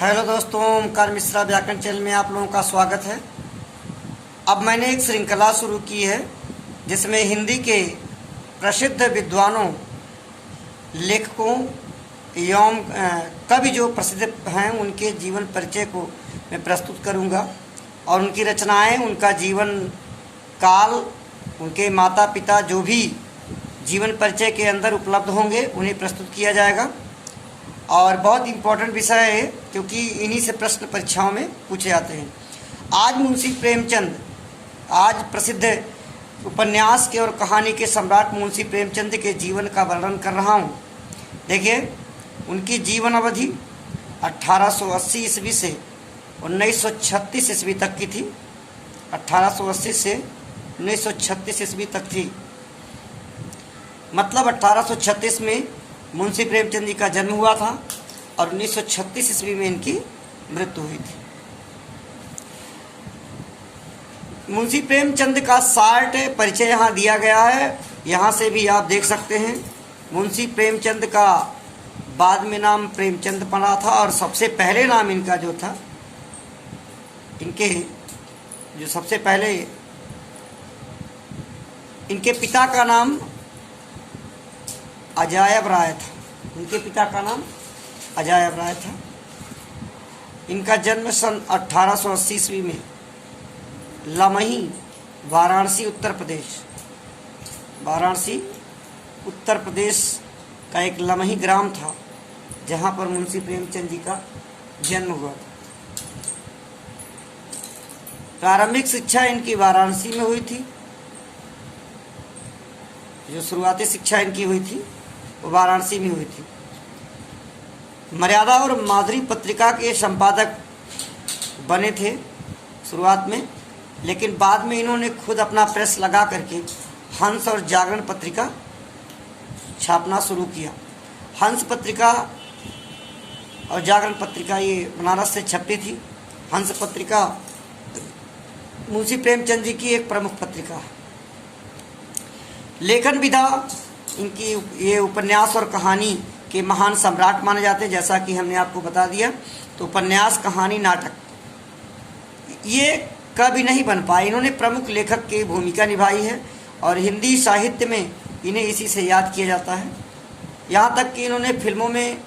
Hello दोस्तों, ओमकार मिश्रा व्याकरण channel में आप लोगों का स्वागत है। अब मैंने एक श्रृंखला शुरू की है जिसमें हिंदी के प्रसिद्ध विद्वानों, लेखकों एवं कवि जो प्रसिद्ध हैं उनके जीवन परिचय को मैं प्रस्तुत करूंगा और उनकी रचनाएं, उनका जीवन काल, उनके माता पिता जो भी जीवन परिचय के अंदर उपलब्ध होंगे उन्हें प्रस्तुत किया जाएगा। और बहुत इम्पोर्टेंट विषय है क्योंकि इन्हीं से प्रश्न परीक्षाओं में पूछे जाते हैं। आज मुंशी प्रेमचंद, आज प्रसिद्ध उपन्यास के और कहानी के सम्राट मुंशी प्रेमचंद के जीवन का वर्णन कर रहा हूँ। देखिए, उनकी जीवन अवधि 1880 ईस्वी से 1936 ईस्वी तक की थी। 1880 से 1936 ईस्वी तक थी, मतलब 1836 में मुंशी प्रेमचंद जी का जन्म हुआ था और 1936 ईस्वी में इनकी मृत्यु हुई थी। मुंशी प्रेमचंद का शार्ट परिचय यहाँ दिया गया है, यहाँ से भी आप देख सकते हैं। मुंशी प्रेमचंद का बाद में नाम प्रेमचंद पड़ा था और सबसे पहले नाम इनका जो था, इनके जो सबसे पहले इनके पिता का नाम अजायब राय था। उनके पिता का नाम अजायब राय था। इनका जन्म सन 1880 ईस्वी में लमही, वाराणसी उत्तर प्रदेश, वाराणसी उत्तर प्रदेश का एक लमही ग्राम था जहाँ पर मुंशी प्रेमचंद जी का जन्म हुआ था। प्रारंभिक शिक्षा इनकी वाराणसी में हुई थी। जो शुरुआती शिक्षा इनकी हुई थी वो वाराणसी में हुई थी। मर्यादा और माधुरी पत्रिका के संपादक बने थे शुरुआत में, लेकिन बाद में इन्होंने खुद अपना प्रेस लगा करके हंस और जागरण पत्रिका छापना शुरू किया। हंस पत्रिका और जागरण पत्रिका ये बनारस से छपती थी। हंस पत्रिका मुंशी प्रेमचंद जी की एक प्रमुख पत्रिका है। लेखन विधा इनकी, ये उपन्यास और कहानी के महान सम्राट माने जाते हैं, जैसा कि हमने आपको बता दिया। तो उपन्यास, कहानी, नाटक ये कभी नहीं बन पाए। इन्होंने प्रमुख लेखक की भूमिका निभाई है और हिंदी साहित्य में इन्हें इसी से याद किया जाता है। यहाँ तक कि इन्होंने फिल्मों में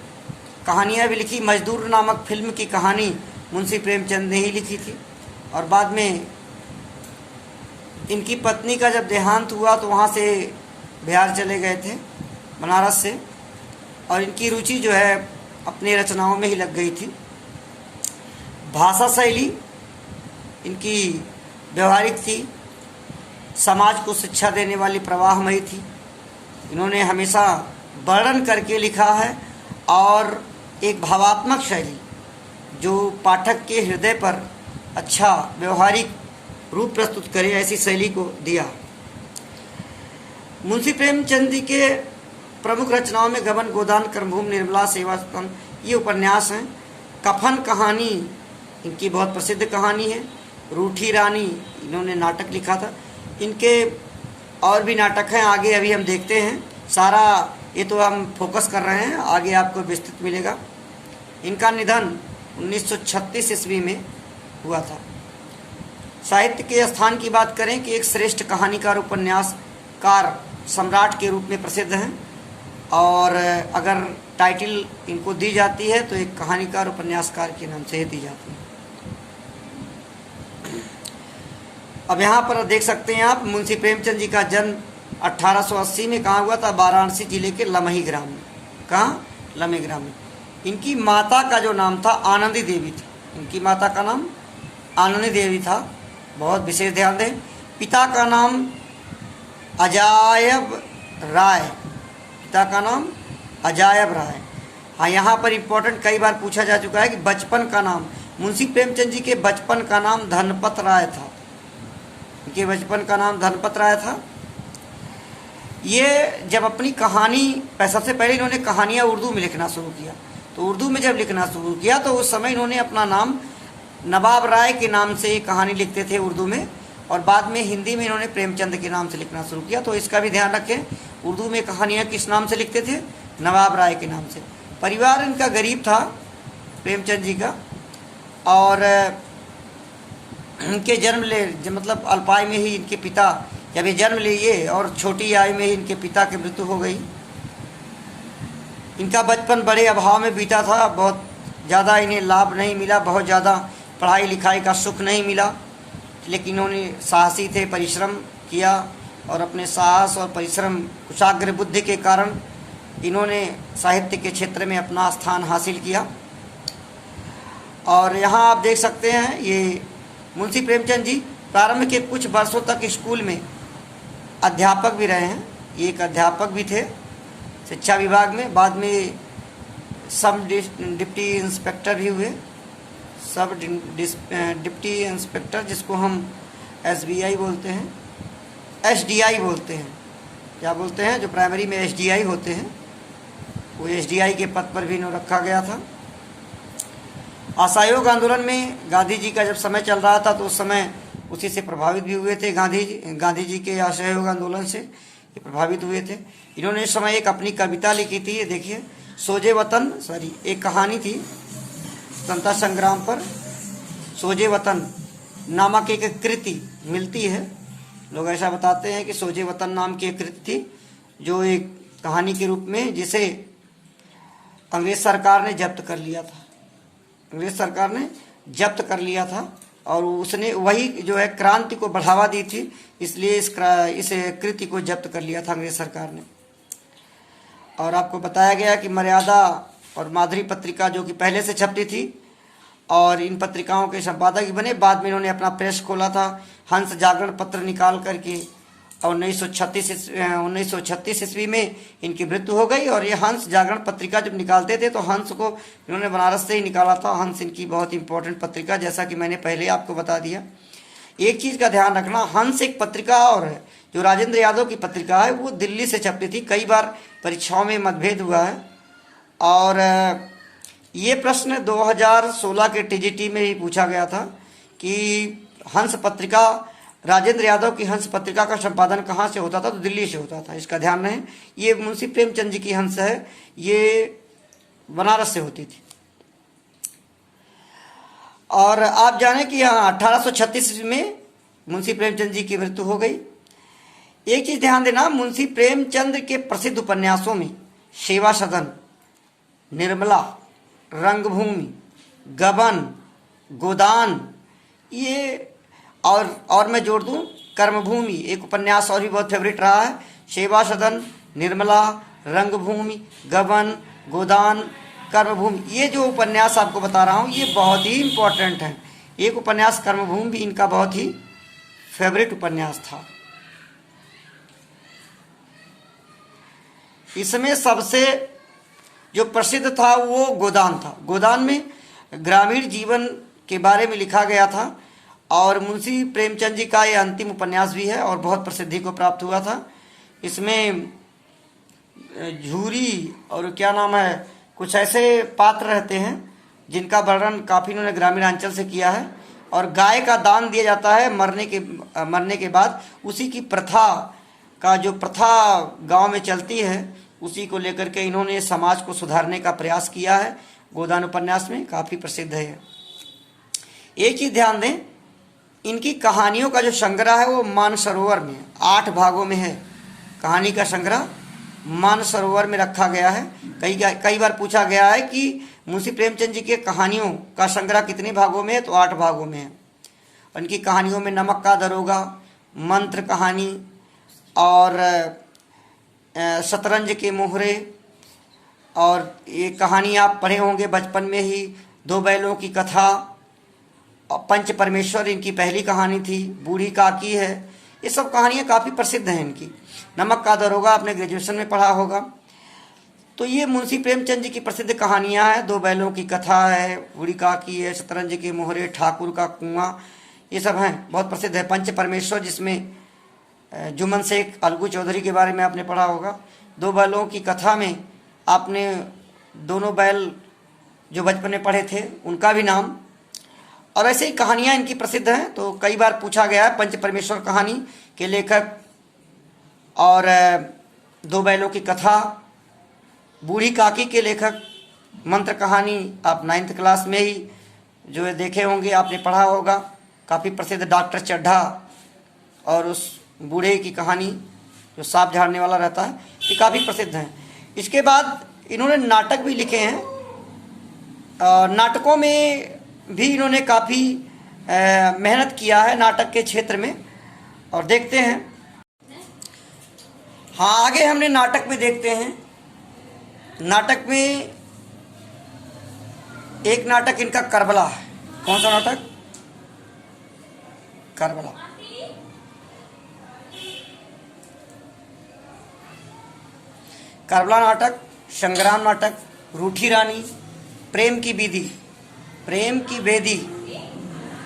कहानियाँ भी लिखी। मजदूर नामक फिल्म की कहानी मुंशी प्रेमचंद ने ही लिखी थी और बाद में इनकी पत्नी का जब देहांत हुआ तो वहाँ से बिहार चले गए थे, बनारस से, और इनकी रुचि जो है अपनी रचनाओं में ही लग गई थी। भाषा शैली इनकी व्यवहारिक थी, समाज को शिक्षा देने वाली प्रवाहमयी थी। इन्होंने हमेशा वर्णन करके लिखा है और एक भावात्मक शैली जो पाठक के हृदय पर अच्छा व्यवहारिक रूप प्रस्तुत करे, ऐसी शैली को दिया। मुंशी प्रेमचंद जी के प्रमुख रचनाओं में गबन, गोदान, कर्मभूमि, निर्मला, सेवा स्तंभ ये उपन्यास हैं। कफन कहानी इनकी बहुत प्रसिद्ध कहानी है। रूठी रानी इन्होंने नाटक लिखा था। इनके और भी नाटक हैं, आगे अभी हम देखते हैं। सारा ये तो हम फोकस कर रहे हैं, आगे आपको विस्तृत मिलेगा। इनका निधन 1936 ईस्वी में हुआ था। साहित्य के स्थान की बात करें कि एक श्रेष्ठ कहानीकार, उपन्यासकार, सम्राट के रूप में प्रसिद्ध हैं और अगर टाइटल इनको दी जाती है तो एक कहानीकार, उपन्यासकार के नाम से ही दी जाती है। अब यहाँ पर देख सकते हैं आप, मुंशी प्रेमचंद जी का जन्म 1880 में कहाँ हुआ था? वाराणसी जिले के लमही ग्राम में। कहाँ? लमही ग्राम में। इनकी माता का जो नाम था आनंदी देवी था। इनकी माता का नाम आनंदी देवी था, बहुत विशेष ध्यान दें। पिता का नाम अजायब राय, पिता का नाम अजायब राय। हाँ, यहाँ पर इम्पोर्टेंट कई बार पूछा जा चुका है कि बचपन का नाम, मुंशी प्रेमचंद जी के बचपन का नाम धनपत राय था। इनके बचपन का नाम धनपत राय था। ये जब अपनी कहानी, सबसे पहले इन्होंने कहानियाँ उर्दू में लिखना शुरू किया, तो उर्दू में जब लिखना शुरू किया तो उस समय इन्होंने अपना नाम नवाब राय के नाम से कहानी लिखते थे उर्दू में, और बाद में हिंदी में इन्होंने प्रेमचंद के नाम से लिखना शुरू किया। तो इसका भी ध्यान रखें, उर्दू में कहानियाँ किस नाम से लिखते थे? नवाब राय के नाम से। परिवार इनका गरीब था, प्रेमचंद जी का और इनके मतलब अल्पायु में ही इनके पिता जब ये जन्म लिए और छोटी आयु में ही इनके पिता की मृत्यु हो गई। इनका बचपन बड़े अभाव में बीता था, बहुत ज़्यादा इन्हें लाभ नहीं मिला, बहुत ज़्यादा पढ़ाई लिखाई का सुख नहीं मिला, लेकिन इन्होंने साहसी थे, परिश्रम किया और अपने साहस और परिश्रम कुशाग्र बुद्धि के कारण इन्होंने साहित्य के क्षेत्र में अपना स्थान हासिल किया। और यहाँ आप देख सकते हैं ये मुंशी प्रेमचंद जी प्रारंभ के कुछ वर्षों तक स्कूल में अध्यापक भी रहे हैं। ये एक अध्यापक भी थे शिक्षा विभाग में, बाद में सब डिप्टी इंस्पेक्टर भी हुए, सब डिप्टी इंस्पेक्टर जिसको हम SBI बोलते हैं, SDI बोलते हैं, क्या बोलते हैं, जो प्राइमरी में SDI होते हैं, वो SDI के पद पर भी इन्हें रखा गया था। असहयोग आंदोलन में गांधी जी का जब समय चल रहा था तो उस समय उसी से प्रभावित भी हुए थे। गांधी जी के असहयोग आंदोलन से ये प्रभावित हुए थे। इन्होंने इस समय एक अपनी कविता लिखी थी, ये देखिए, सोजे वतन, एक कहानी थी स्वतंत्रता संग्राम पर। सोजे वतन नामक एक कृति मिलती है, लोग ऐसा बताते हैं कि सोजे वतन नाम की एक कृति थी, जो एक कहानी के रूप में जिसे अंग्रेज सरकार ने जब्त कर लिया था। अंग्रेज सरकार ने जब्त कर लिया था और उसने वही जो है क्रांति को बढ़ावा दी थी, इसलिए इस कृति को जब्त कर लिया था अंग्रेज सरकार ने। और आपको बताया गया कि मर्यादा और माधुरी पत्रिका जो कि पहले से छपती थी और इन पत्रिकाओं के संपादक बने, बाद में इन्होंने अपना प्रेस खोला था, हंस जागरण पत्र निकाल करके, और 1936 ईस्वी में इनकी मृत्यु हो गई। और ये हंस जागरण पत्रिका जब निकालते थे तो हंस को इन्होंने बनारस से ही निकाला था। हंस इनकी बहुत इंपॉर्टेंट पत्रिका, जैसा कि मैंने पहले आपको बता दिया। एक चीज़ का ध्यान रखना, हंस एक पत्रिका और है, जो राजेंद्र यादव की पत्रिका है वो दिल्ली से छपती थी। कई बार परीक्षाओं में मतभेद हुआ है और ये प्रश्न 2016 के TGT में ही पूछा गया था कि हंस पत्रिका, राजेंद्र यादव की हंस पत्रिका का संपादन कहाँ से होता था, तो दिल्ली से होता था। इसका ध्यान रहे, ये मुंशी प्रेमचंद जी की हंस है, ये बनारस से होती थी। और आप जाने कि यहाँ 1836 में मुंशी प्रेमचंद जी की मृत्यु हो गई। एक चीज ध्यान देना, मुंशी प्रेमचंद के प्रसिद्ध उपन्यासों में सेवा सदन, निर्मला, रंगभूमि, गबन, गोदान, ये और मैं जोड़ दूं कर्मभूमि, एक उपन्यास और भी बहुत फेवरेट रहा है। सेवा सदन, निर्मला, रंगभूमि, गबन, गोदान, कर्मभूमि, ये जो उपन्यास आपको बता रहा हूँ ये बहुत ही इम्पोर्टेंट है। एक उपन्यास कर्मभूमि भी इनका बहुत ही फेवरेट उपन्यास था। इसमें सबसे जो प्रसिद्ध था वो गोदान था। गोदान में ग्रामीण जीवन के बारे में लिखा गया था और मुंशी प्रेमचंद जी का ये अंतिम उपन्यास भी है और बहुत प्रसिद्धि को प्राप्त हुआ था। इसमें झूरी और क्या नाम है, कुछ ऐसे पात्र रहते हैं जिनका वर्णन काफ़ी इन्होंने ग्रामीणांचल से किया है। और गाय का दान दिया जाता है मरने के बाद, उसी की प्रथा का जो प्रथा गांव में चलती है उसी को लेकर के इन्होंने समाज को सुधारने का प्रयास किया है। गोदान उपन्यास में काफ़ी प्रसिद्ध है। एक चीज़ ध्यान दें, इनकी कहानियों का जो संग्रह है वो मानसरोवर में 8 भागों में है। कहानी का संग्रह मानसरोवर में रखा गया है। कई बार पूछा गया है कि मुंशी प्रेमचंद जी के कहानियों का संग्रह कितने भागों में है, तो 8 भागों में है। उनकी कहानियों में नमक का दरोगा, मंत्र कहानी और शतरंज के मोहरे, और ये कहानी आप पढ़े होंगे बचपन में ही, 2 बैलों की कथा, और पंच परमेश्वर इनकी पहली कहानी थी, बूढ़ी काकी है। ये सब कहानियाँ काफ़ी प्रसिद्ध हैं इनकी। नमक का दरोगा आपने ग्रेजुएशन में पढ़ा होगा। तो ये मुंशी प्रेमचंद जी की प्रसिद्ध कहानियाँ हैं। 2 बैलों की कथा है, बूढ़ी काकी है, शतरंज के मोहरे, ठाकुर का कुआं, ये सब हैं, बहुत प्रसिद्ध है। पंच परमेश्वर जिसमें जुम्मन शेख, अलगू चौधरी के बारे में आपने पढ़ा होगा। 2 बैलों की कथा में आपने दोनों बैल जो बचपन में पढ़े थे उनका भी नाम, और ऐसे ही कहानियाँ इनकी प्रसिद्ध हैं। तो कई बार पूछा गया है पंच परमेश्वर कहानी के लेखक और 2 बैलों की कथा, बूढ़ी काकी के लेखक, मंत्र कहानी आप 9th क्लास में ही जो है देखे होंगे, आपने पढ़ा होगा, काफ़ी प्रसिद्ध डॉक्टर चड्ढा और उस बूढ़े की कहानी जो सांप झाड़ने वाला रहता है, ये काफ़ी प्रसिद्ध हैं। इसके बाद इन्होंने नाटक भी लिखे हैं। नाटकों में भी इन्होंने काफ़ी मेहनत किया है नाटक के क्षेत्र में, और देखते हैं। हाँ, आगे हमने नाटक में देखते हैं। नाटक में एक नाटक इनका करबला है। कौन सा नाटक? करबला। करबला नाटक, संग्राम नाटक, रूठी रानी, प्रेम की बेदी,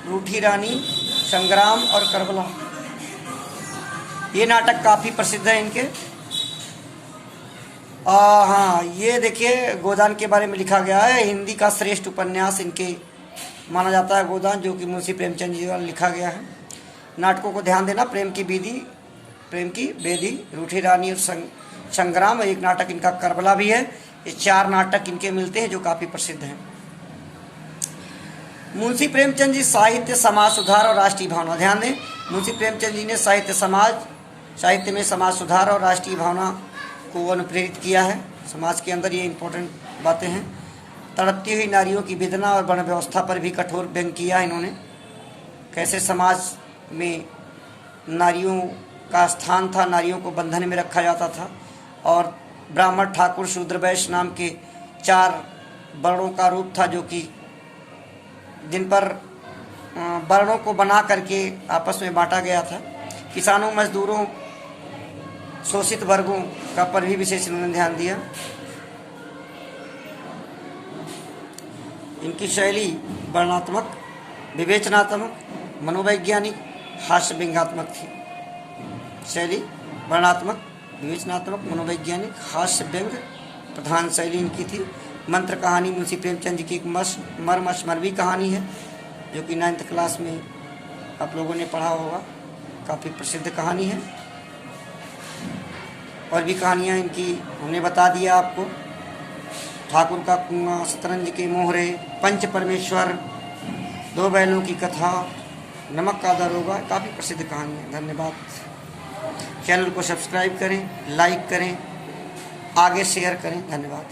रूठी रानी, संग्राम और करबला, ये नाटक काफ़ी प्रसिद्ध है इनके। हाँ, ये देखिए गोदान के बारे में लिखा गया है। हिंदी का श्रेष्ठ उपन्यास इनके माना जाता है गोदान, जो कि मुंशी प्रेमचंद जी द्वारा लिखा गया है। नाटकों को ध्यान देना, प्रेम की बेदी, रूठी रानी और संग्राम, एक नाटक इनका करबला भी है। ये 4 नाटक इनके मिलते हैं जो काफ़ी प्रसिद्ध हैं। मुंशी प्रेमचंद जी साहित्य, समाज सुधार और राष्ट्रीय भावना। ध्यान दें, मुंशी प्रेमचंद जी ने साहित्य में समाज सुधार और राष्ट्रीय भावना को अनुप्रेरित किया है। समाज के अंदर ये इम्पोर्टेंट बातें हैं। तड़पती हुई नारियों की वेदना और वर्ण व्यवस्था पर भी कठोर व्यंग किया इन्होंने। कैसे समाज में नारियों का स्थान था, नारियों को बंधन में रखा जाता था, और ब्राह्मण, ठाकुर, शूद्र, वैश्य नाम के 4 वर्णों का रूप था, जो कि जिन पर वर्णों को बना करके आपस में बांटा गया था। किसानों, मजदूरों, शोषित वर्गों का पर भी विशेष इन्होंने ध्यान दिया। इनकी शैली वर्णात्मक, विवेचनात्मक, मनोवैज्ञानिक, हास्य व्यंग्यात्मक थी। शैली वर्णात्मक, विवेचनात्मक, मनोवैज्ञानिक, हास्य व्यंग प्रधान शैली इनकी थी। मंत्र कहानी मुंशी प्रेमचंद जी की एक मर्मस्मरवी कहानी है, जो कि 9th क्लास में आप लोगों ने पढ़ा होगा। काफ़ी प्रसिद्ध कहानी है। और भी कहानियाँ इनकी हमने बता दिया आपको। ठाकुर का कुआं, शतरंज के मोहरे, पंच परमेश्वर, 2 बैलों की कथा, नमक का दरोगा, काफ़ी प्रसिद्ध कहानी है। धन्यवाद। चैनल को सब्सक्राइब करें, लाइक करें, आगे शेयर करें। धन्यवाद।